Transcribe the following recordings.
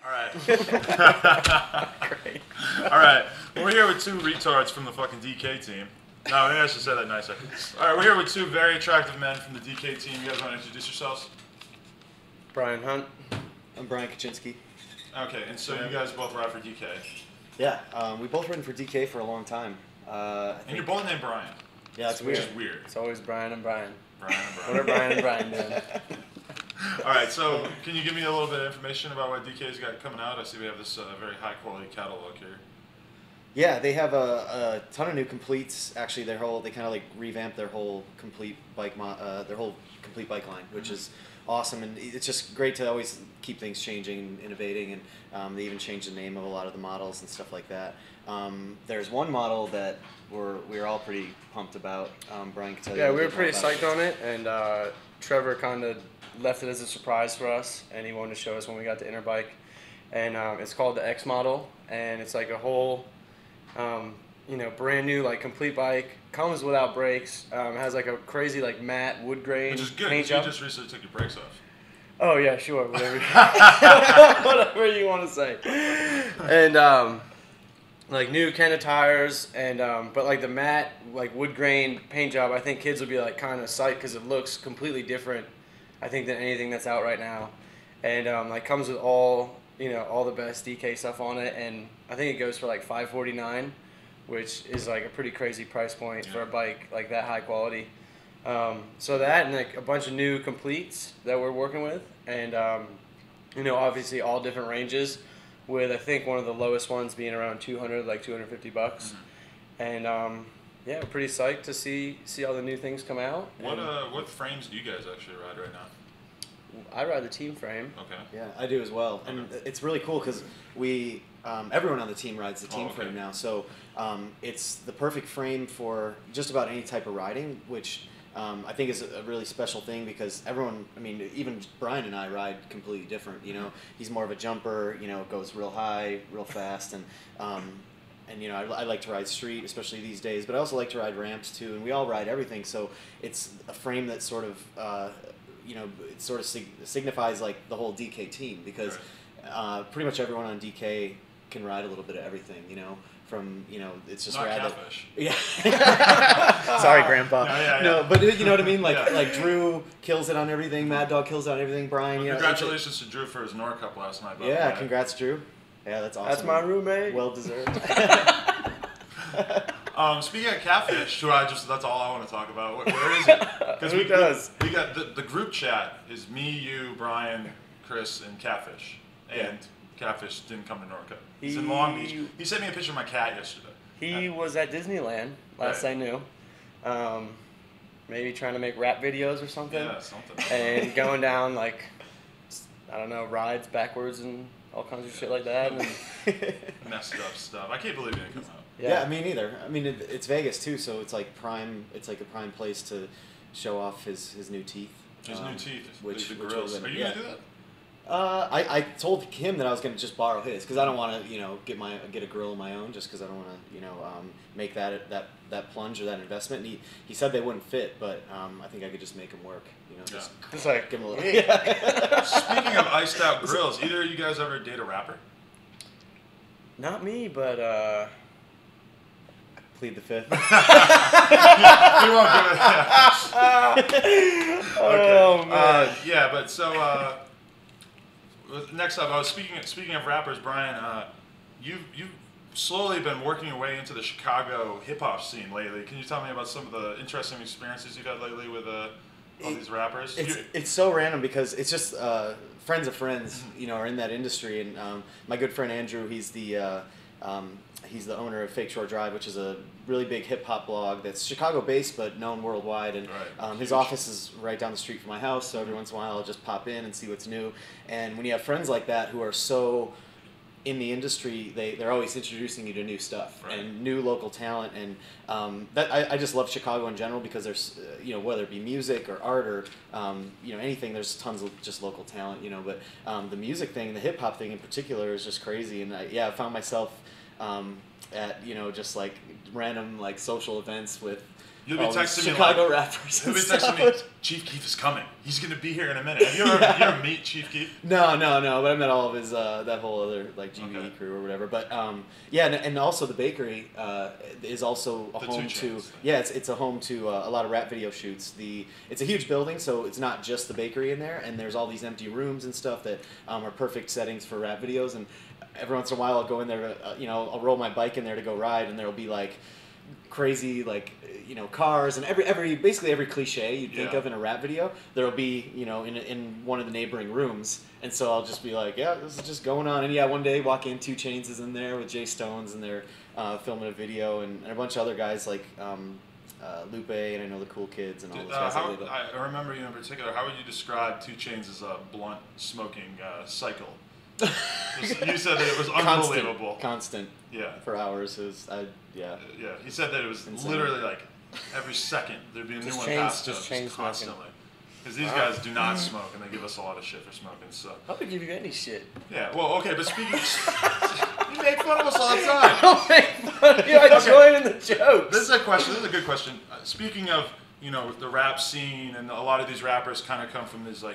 All right. Great. All right. We're here with two retards from the fucking DK team. No, maybe I should say that nicer. All right, we're here with two very attractive men from the DK team. You guys want to introduce yourselves? Brian Hunt. I'm Brian Kachinsky. Okay, and so you guys both ride for DK. Yeah, we both ridden for DK for a long time. And you're both named Brian. Yeah, that's Which weird. is weird. It's always Brian and Brian. Brian and Brian. What are Brian and Brian doing? All right, so can you give me a little bit of information about what DK's got coming out? I see we have this very high quality catalog here. Yeah, they have a ton of new completes. Actually, they kind of like revamped their whole complete bike complete bike line, which is awesome. And it's just great to always keep things changing and innovating. And they even changed the name of a lot of the models and stuff like that. There's one model that we're all pretty pumped about. Brian can tell you. Yeah, we were pretty psyched on it, and Trevor kind of left it as a surprise for us, and he wanted to show us when we got to Interbike. And it's called the X model, and it's like a whole, brand new like complete bike. Comes without brakes. Has like a crazy like matte wood grain Which is good. paint You job. just recently took your brakes off. Oh yeah, sure, whatever, whatever you want to say. And like new Kenna tires, and but like the matte like wood grain paint job, I think kids would be like kind of psyched because it looks completely different, I think, than anything that's out right now. And like comes with all all the best DK stuff on it, and I think it goes for like $549, which is like a pretty crazy price point for a bike like that high quality. So that and like a bunch of new completes that we're working with, and obviously all different ranges, with I think one of the lowest ones being around 200, like $250. Mm-hmm. And yeah, we're pretty psyched to see all the new things come out. What frames do you guys actually ride right now? I ride the team frame. Okay. Yeah, I do as well. Okay. And it's really cool because we everyone on the team rides the team frame now. So it's the perfect frame for just about any type of riding, which I think is a really special thing because everyone, I mean, even Brian and I ride completely different. He's more of a jumper, goes real high, real fast, and I like to ride street, especially these days, but I also like to ride ramps too, and we all ride everything. So it's a frame that sort of, it sort of signifies like the whole DK team, because pretty much everyone on DK can ride a little bit of everything, from, it's just not rad. Catfish. Yeah. Sorry, Grandpa. No, but you know what I mean? Like Drew kills it on everything, Mad Dog kills it on everything, Brian. Well, congratulations to Drew for his Nora Cup last night. Yeah, congrats, Drew. Yeah, that's awesome. That's my roommate. Well deserved. Speaking of Catfish, that's all I want to talk about. Where is it? Because we got the group chat is me, you, Brian, Chris, and Catfish. And Catfish didn't come to Norco. He's in Long Beach. He sent me a picture of my cat yesterday. He was at Disneyland last I knew. Maybe trying to make rap videos or something. Yeah, something. And going down like, I don't know, rides backwards and all kinds of shit like that. And messed up stuff. I can't believe he didn't come out. Yeah, me neither. I mean, it's Vegas too, so it's like prime. It's like a prime place to show off his new teeth. His new teeth, which grills. Are you gonna do that? I told him that I was gonna just borrow his because I don't want to get a grill of my own just because I don't want to make that plunge or that investment. And he said they wouldn't fit, but I think I could just make them work. Just like give him a little. Speaking of iced out grills, either of you guys ever date a rapper? Not me, but Plead the fifth. You won't do it. Okay. Oh man. Yeah, but so next up, I was speaking of rappers, Brian. You've slowly been working your way into the Chicago hip hop scene lately. Can you tell me about some of the interesting experiences you've had lately with all these rappers? It's so random because it's just friends of friends, are in that industry, and my good friend Andrew, he's the owner of Fake Shore Drive, which is a really big hip hop blog that's Chicago based but known worldwide, and his office is right down the street from my house, so every once in a while I'll just pop in and see what's new. And when you have friends like that who are so in the industry, they're always introducing you to new stuff and new local talent, and I just love Chicago in general because there's whether it be music or art or anything, there's tons of just local talent, but the music thing, the hip hop thing in particular, is just crazy. And I found myself at just like random like social events with You'll be texting me Chicago like, rappers. You'll be texting me, Chief Keef is coming. He's gonna be here in a minute. Have you ever meet Chief Keef? No. But I met all of his that whole other like GBE crew or whatever. But yeah, and also the bakery is also a home to it's a home to a lot of rap video shoots. It's a huge building, so it's not just the bakery in there, and there's all these empty rooms and stuff that are perfect settings for rap videos. And every once in a while, I'll go in there to I'll roll my bike in there to go ride, and there'll be like crazy cars and basically every cliche you'd think of in a rap video, there'll be in one of the neighboring rooms, and so I'll just be like, yeah, this is just going on. And yeah, one day walk in, 2 Chainz is in there with Jay Stones, and they're filming a video, and a bunch of other guys like Lupe, and I know the Cool Kids and all those guys. I remember you in particular. How would you describe 2 Chainz' blunt smoking cycle? You said that it was unbelievable. Constant. Yeah. For hours. It was, Yeah, he said that it was insane. Literally like every second there'd be a new one passed just constantly. Because these guys do not smoke, and they give us a lot of shit for smoking. So I don't give you any shit. Yeah, well, okay, but speaking, you make fun of us all the time. I don't make fun of you. I join in the jokes. This is a question. This is a good question. Speaking of the rap scene, and a lot of these rappers kind of come from these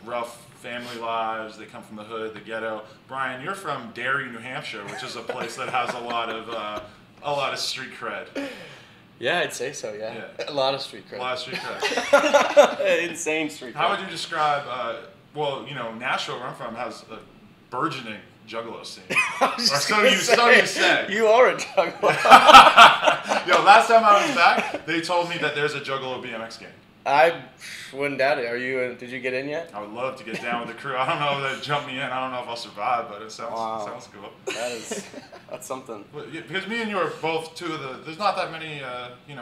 rough family lives. They come from the hood, the ghetto. Brian, you're from Derry, New Hampshire, which is a place that has a lot of street cred. Yeah, I'd say so. Yeah. A lot of street cred. A lot of street cred. Insane street cred. How would you describe? Nashville, where I'm from, has a burgeoning juggalo scene. Or so you say. You are a juggalo. Last time I was back, they told me that there's a juggalo BMX game. I wouldn't doubt it. Did you get in yet? I would love to get down with the crew. I don't know if they'd jump me in. I don't know if I'll survive, but it sounds cool. That's something. Because me and you are both two of the. There's not that many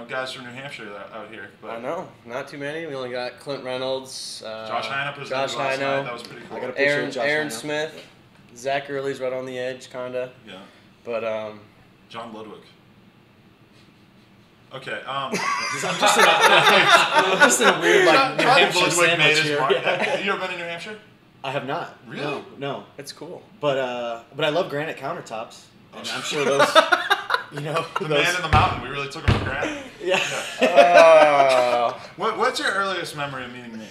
guys from New Hampshire out here. But I know, not too many. We only got Clint Reynolds, Josh Hino presented last night. That was pretty cool. I got a picture of Josh Aaron Hino. Smith, Zach Early's right on the edge, kinda. Yeah. But John Ludwig. Okay. I'm just in a weird New Hampshire sandwich here. Have you ever been in New Hampshire? I have not. Really? No. it's cool. But I love granite countertops, and I'm sure those. The man in the mountain. We really took him for granted. Yeah. What's your earliest memory of meeting me?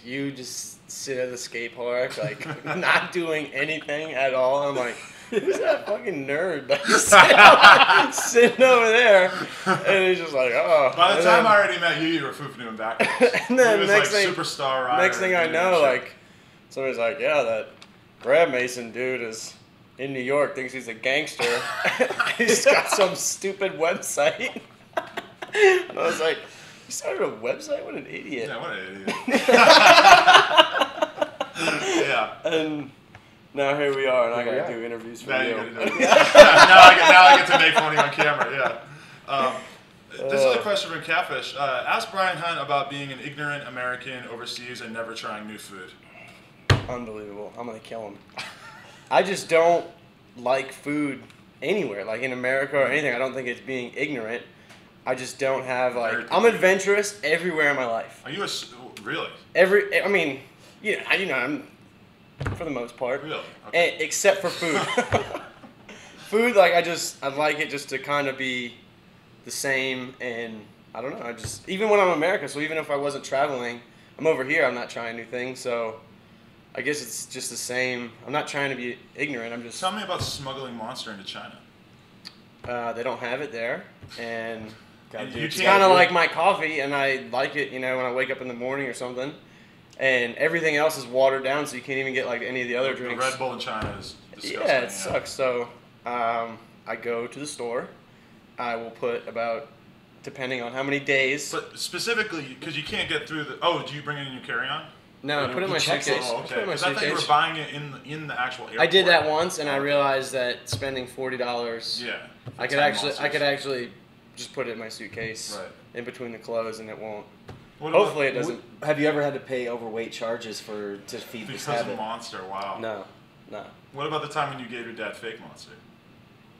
You just sit at the skate park, like not doing anything at all. I'm like, who's that fucking nerd like, sitting over there? And he's just like, oh. By the time I already met you, you were foofing him backwards. And then he was next like thing, superstar rider. next thing I know, like somebody's like, yeah, that Brad Mason dude is in New York, thinks he's a gangster. He's got some stupid website. I was like, you started a website? What an idiot. Yeah, what an idiot. Yeah. And now here we are, and I gotta do interviews for you. Now I get to make fun of you on camera, yeah. This is a question from Catfish. Ask Brian Hunt about being an ignorant American overseas and never trying new food. Unbelievable. I'm gonna kill him. I just don't like food anywhere, like in America or anything. I don't think it's being ignorant. I just don't have I'm adventurous everywhere in my life. Are you really? I'm for the most part. Really? Okay. Except for food. Food, I like it just to kind of be the same, and I don't know. Even when I'm in America, so even if I wasn't traveling, I'm over here. I'm not trying new things, so I guess it's just the same. I'm not trying to be ignorant. I'm just. Tell me about smuggling Monster into China. They don't have it there, and it's can't kind of like my coffee, and I like it, when I wake up in the morning or something. And everything else is watered down, so you can't even get any of the other drinks. The Red Bull in China is disgusting. Yeah, it sucks. So I go to the store. I will put about, depending on how many days. But specifically, because you can't get through the. Oh, do you bring it in your carry-on? No, I put it in my suitcase. Oh, okay. Because I thought you were buying it in the actual airport. I did that once, and I realized that spending $40. Yeah. I could actually just put it in my suitcase, in between the clothes, and it won't. Hopefully it doesn't. Have you ever had to pay overweight charges to feed this habit? Because of Monster, wow. No. What about the time when you gave your dad fake Monster?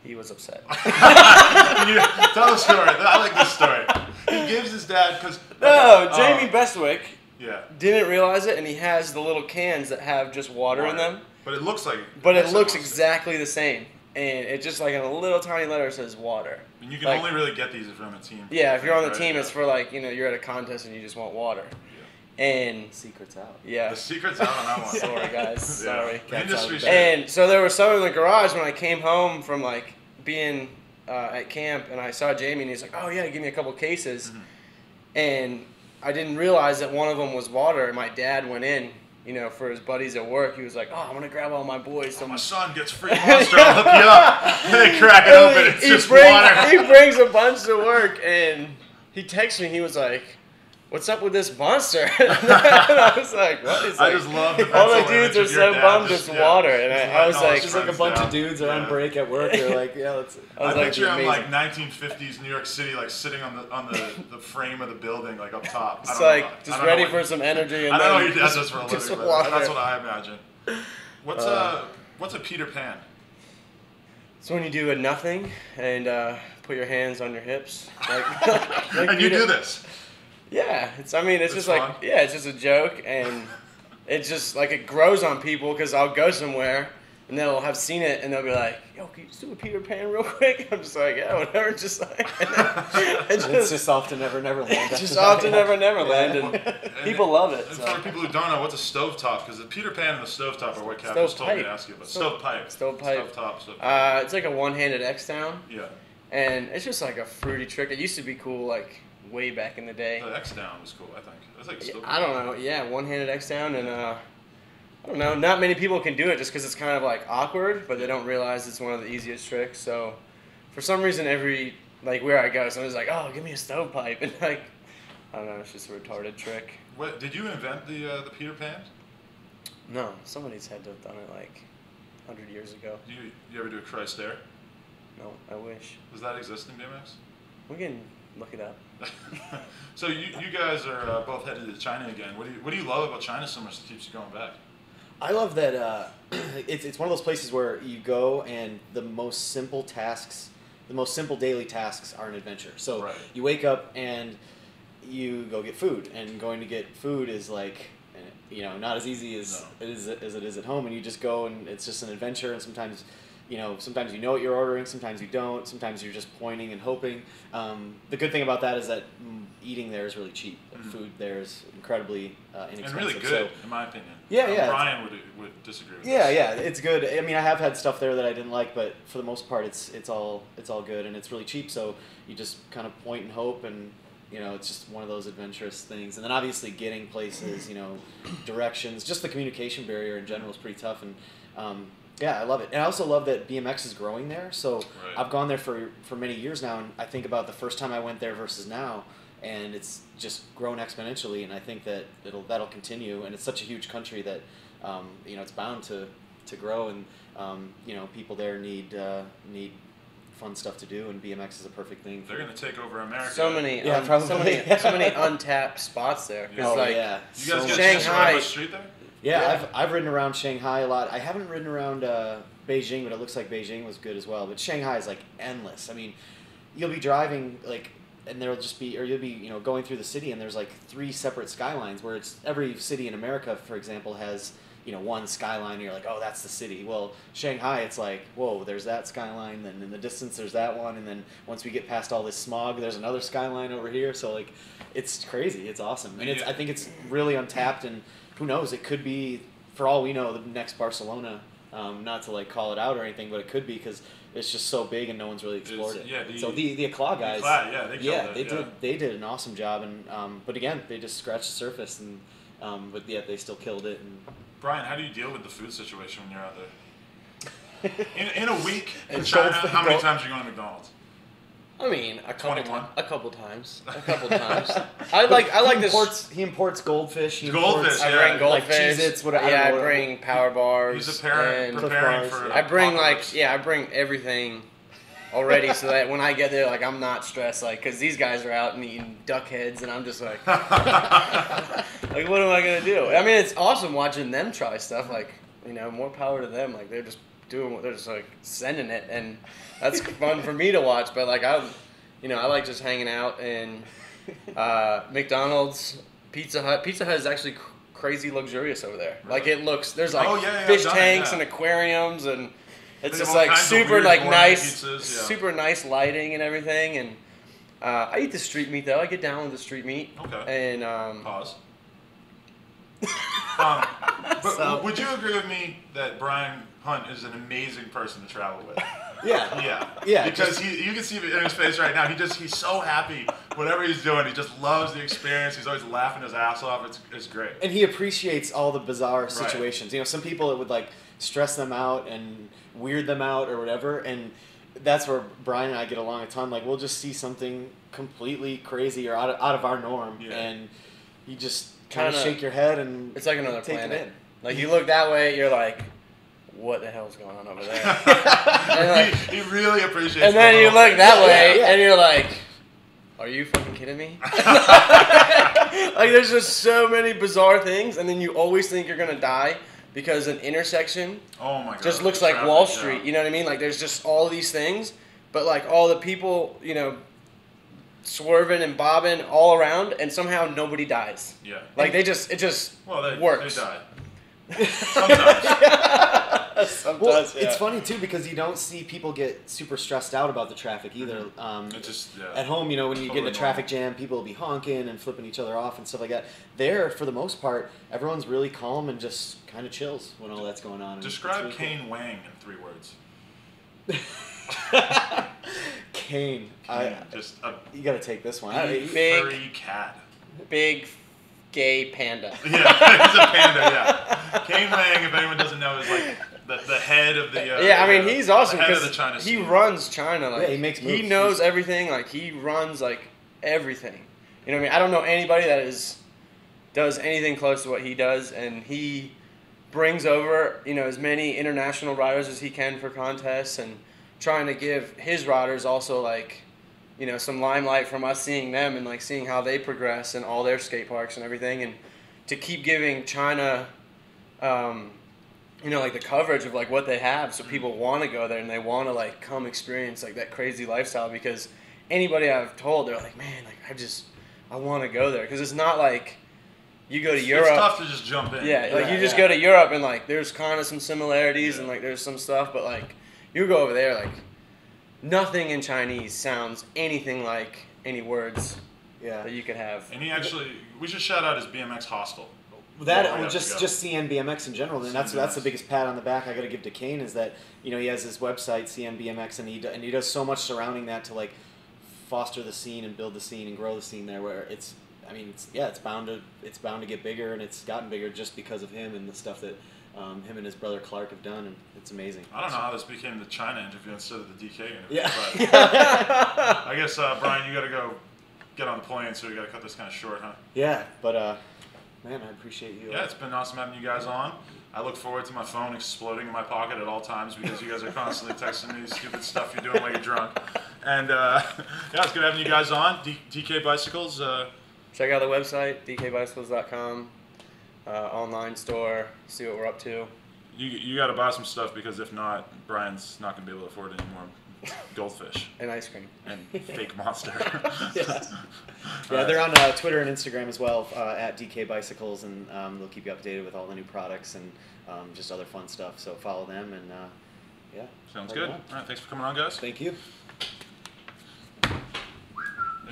He was upset. Tell the story. I like this story. He gives his dad because. No, Jamie Bestwick. Yeah. Didn't realize it, and he has the little cans that have just water in them. But it looks like. But it looks exactly the same. and it just like in a little tiny letter says water. And you can like, only really get these if you're on the team. Yeah, if you're on the team, right? it's for like you're at a contest and you just want water. And secret's out. Yeah. The secret's out on that one. Sorry, guys. Sorry. The industry shit. And so there was some in the garage when I came home from like being at camp, and I saw Jamie, and he's like, "Oh yeah, give me a couple cases," and I didn't realize that one of them was water. And my dad went in, for his buddies at work. He was like, "Oh, I'm gonna grab all my boys some." My son gets free Monster. I'll hook you up. They crack it open. It's just water. He brings a bunch to work, and he texts me. He was like, "What's up with this Monster?" And I was like, "What?" He's I like, just love the all the dudes are so bummed it's water, and I was like, it's just like a bunch of dudes are on break at work. They're like, "Yeah, let's." I picture him like 1950s New York City, like sitting on the frame of the building, like up top. It's like just ready for some energy. And I don't know what he does this for a living, but water. that's what I imagine. What's a Peter Pan? It's when you do a nothing and put your hands on your hips. Like and you do this. Yeah, it's just fun. like, it's just a joke, and it's just like it grows on people because I'll go somewhere and they'll have seen it and they'll be like, "Yo, can you just do a Peter Pan real quick?" I'm just like, "Yeah, whatever." Just like, it's just off to Never Neverland. It's just off to Never Neverland, and people love it. And so. for people who don't know, what's a stovetop? Because the Peter Pan and the stovetop are what Cap just told me to ask you about. Stovepipe. Stovetop. It's like a one-handed X down. Yeah. And it's just like a fruity trick. It used to be cool, like way back in the day. The X down was cool, I think. That's like a stovetop. I don't know. Yeah, one-handed X down, and I don't know. Not many people can do it just because it's kind of like awkward, but they don't realize it's one of the easiest tricks. So, for some reason, where I go, someone's like, "Oh, give me a stovepipe," and like, I don't know. It's just a retarded trick. What did you invent the Peter Pan? No, somebody's had to have done it like 100 years ago. You ever do a Christ Air? No, I wish. Does that exist in BMX? We can look it up. So you guys are both headed to China again. What do you love about China so much that keeps you going back? I love that it's one of those places where you go and the most simple daily tasks are an adventure. So you wake up and you go get food, and going to get food is like, not as easy as it is at home, and you just go and it's just an adventure. And sometimes you know what you're ordering, sometimes you don't, sometimes you're just pointing and hoping. The good thing about that is that eating there is really cheap. Food there is incredibly inexpensive. And really good, in my opinion. Yeah. Brian would disagree with this. Yeah, it's good. I mean, I have had stuff there that I didn't like, but for the most part, it's all good, and it's really cheap. So you just kind of point and hope, and it's just one of those adventurous things. And then obviously getting places, directions, just the communication barrier in general is pretty tough. And yeah, I love it. And I also love that BMX is growing there. So I've gone there for many years now, and I think about the first time I went there versus now, and it's just grown exponentially. And I think that that'll continue. And it's such a huge country that it's bound to grow. And people there need fun stuff to do, and BMX is a perfect thing. They're going to take over America. So many untapped spots there. You guys get Shanghai. street there? Yeah, I've ridden around Shanghai a lot. I haven't ridden around Beijing, but it looks like Beijing was good as well. But Shanghai is like endless. I mean, you'll be driving and you'll be going through the city, and there's like 3 separate skylines. Where it's every city in America, for example, has one skyline. And you're like, oh, that's the city. Well, Shanghai, it's like, whoa, there's that skyline. Then in the distance, there's that one. And then once we get past all this smog, there's another skyline over here. So like, it's crazy. It's awesome, and I think it's really untapped. And who knows? It could be, for all we know, the next Barcelona. Not to call it out or anything, but it could be, because it's just so big and no one's really explored it. Yeah, so the Eclat guys, they did an awesome job, and but again, they just scratched the surface, and but yet they still killed it. And Brian, how do you deal with the food situation when you're out there? in a week in China, how many times are you going to McDonald's? I mean, a couple 21? A couple times. I like this. He imports goldfish. I bring goldfish. Cheez-Its, whatever. Yeah, I bring power bars. He's preparing for. I bring I bring everything already, so that when I get there, I'm not stressed, because these guys are out and eating duck heads, and I'm just like, what am I gonna do? I mean, it's awesome watching them try stuff. More power to them. They're just doing, they're just sending it, and that's fun for me to watch. But I like just hanging out, and McDonald's, Pizza Hut. Pizza Hut is actually crazy luxurious over there. It looks, there's fish tanks and aquariums, and It's They just have all like kinds of super weird like gourmet nice, pizzas, yeah. super nice lighting and everything. And I eat the street meat though. I get down with the street meat. Okay. And Pause. But So- would you agree with me that Brian Hunt is an amazing person to travel with? Yeah. Yeah. Because you can see it in his face right now. He's so happy. Whatever he's doing, he just loves the experience. He's always laughing his ass off. It's great. And he appreciates all the bizarre situations. You know, some people it would like stress them out and weird them out or whatever. And that's where Brian and I get along a ton. Like we'll just see something completely crazy or out of our norm, and you just kind of shake your head and it's like another take planet. it in. Like you look that way, you're like, what the hell's going on over there? And, like, he really appreciates. and then you look that way, Yeah. and you're like, are you fucking kidding me? Like there's just so many bizarre things, and then you always think you're gonna die because an intersection Oh my god. just looks the like traffic, Wall yeah. Street. You know what I mean? Like there's just all these things, but like all the people, you know, swerving and bobbing all around, and somehow nobody dies. Yeah. Like it just Well, they works. die. Sometimes. Sometimes, Well, yeah. it's funny too because you don't see people get super stressed out about the traffic either. It just At home, you know, when you get in a Totally traffic jam, people will be honking and flipping each other off and stuff like that. There, for the most part, everyone's really calm and just kind of chills when all that's going on. and Describe it's really Kane Wang in 3 words. cool. Kane. Just a You got to take this one. Big- furry cat. Big gay panda. Yeah, he's a panda. Yeah. Kane Wang, if anyone doesn't know, is like the head of the. Yeah, I mean he's awesome the head of the because China he scene. runs China. Like Yeah, he makes he moves. knows everything. Like he runs like everything. You know what I mean? I don't know anybody that does anything close to what he does, and he brings over as many international riders as he can for contests, and trying to give his riders also like some limelight from us seeing them and like seeing how they progress in all their skate parks and everything, and to keep giving China. Like the coverage of like what they have, so people want to go there and they want to like come experience like that crazy lifestyle. Because anybody I've told, they're like, man, like I want to go there, because it's not like you go to Europe. It's tough to just jump in. Yeah, like you just Yeah. go to Europe and like there's kind of some similarities and like there's some stuff, but like you go over there, like nothing in Chinese sounds anything like any words Yeah. that you could have. And we should shout out his BMX hostel. That Well, I or have to just go. CN BMX in general, and that's CNBMX. the biggest pat on the back I got to give to Kane is that he has his website CN BMX, and he does so much surrounding that to like foster the scene and build the scene and grow the scene there. Where it's bound to get bigger, and it's gotten bigger just because of him and the stuff that him and his brother Clark have done, and it's amazing. I don't know how this became the China interview instead of the DK interview. Yeah. But I guess Brian, you got to go get on the plane, so we got to cut this kind of short, huh? Yeah, but man, I appreciate you. Yeah, it's been awesome having you guys on. I look forward to my phone exploding in my pocket at all times because you guys are constantly texting me stupid stuff you're doing while you're drunk. And yeah, it's good having you guys on. DK Bicycles. Check out the website, dkbicycles.com, online store, see what we're up to. You got to buy some stuff because if not, Brian's not going to be able to afford any more goldfish And ice cream. and fake monster. Yeah, they're on Twitter and Instagram as well at DK Bicycles, and they'll keep you updated with all the new products and just other fun stuff. So follow them, and yeah. Sounds good. All right, thanks for coming on, guys. Thank you. There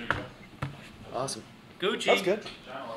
you go. Awesome. Gucci. That's good. John,